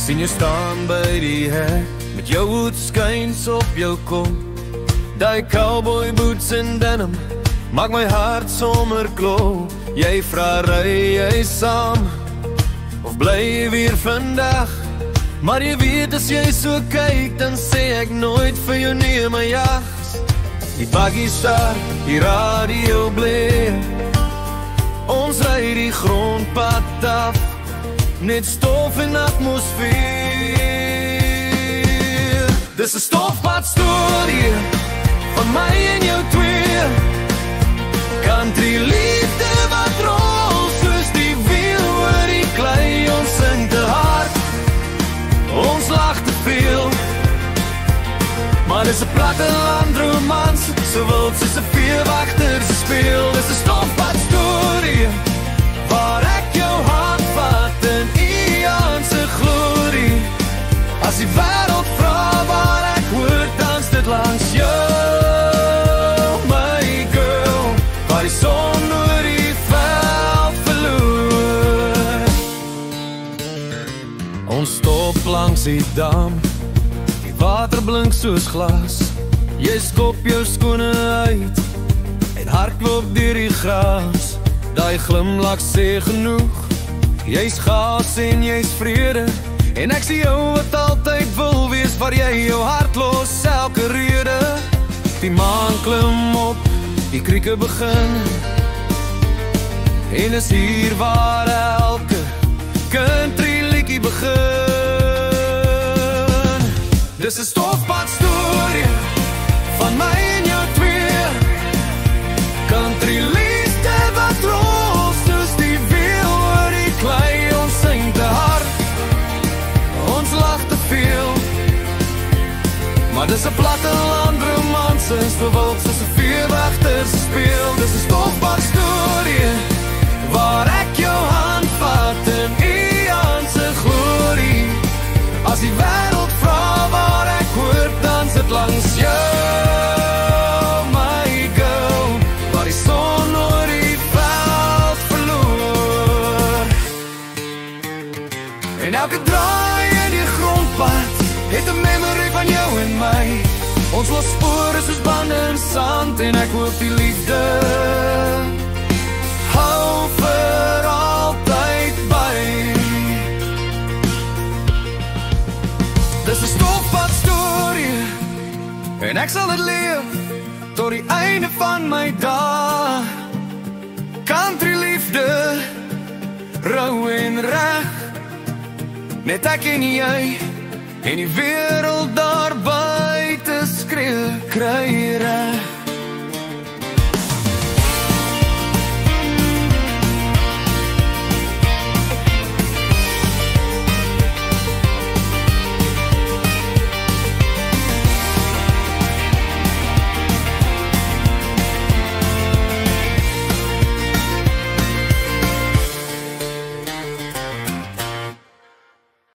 sien jou staan by die hek, met jou hoed skuins op jou kop. Die cowboy boots en denim, maak my hart sommer klop. Jy vra ry jy saam, of bly jy weer vandag? Maar jy weet as jy so kyk, dan sê ek nooit vir jou nee, my jags. Die baggie start, die radio bleef, ons ry die grondpad af, net stof en atmosfeer. Dis 'n stofpad storie van my en jou twee, country liefde wat rol soos die wiel oor die klei. Ons sing te hard, ons lag te veel, maar dis 'n platteland romans, so wild soos 'n veewagter se speel. Dis 'n stofpad storie waar ek jou hand vat in Ian se glorie. As die wêreld vra waar ek hoor, dans dit langs jou, my girl, waar die son oor die veld verloor. Ons stop langs die dam, die water blink soos glas. Jy skop jou skoene uit en hardloop deur die gras. Daai glimlach sê genoeg, jy's gas en jy's vrede, en ek sien jou wat altyd wil wees, waar jy jou hart los elke rede. Die maan klim op, die krieke begin, en is hier waar elke country liedjie begin. Dis 'n stofpad storie van my en jou twee, country liefde wat rol soos die wiel oor die klei. Ons sing te hard, ons lag te veel, maar dis 'n platteland romanse, so wild soos 'n veewagter se speel. Dis 'n stofpad storie waar ek jou hand vat in Ian se glorie. As die wêreld vra waar ek hoor, dans dit langs jou, my girl, waar die son oor die veld verloor. En elke draai in die grondpad het 'n memory van jou en my. Ons los spore soos bande in sand, en ek hoop die liefde hou vir altyd by. Dis 'n stofpad storie, en ek sal dit leef tot die einde van my dae. Country liefde, rou en reg, net ek en jy, en die wêreld daar.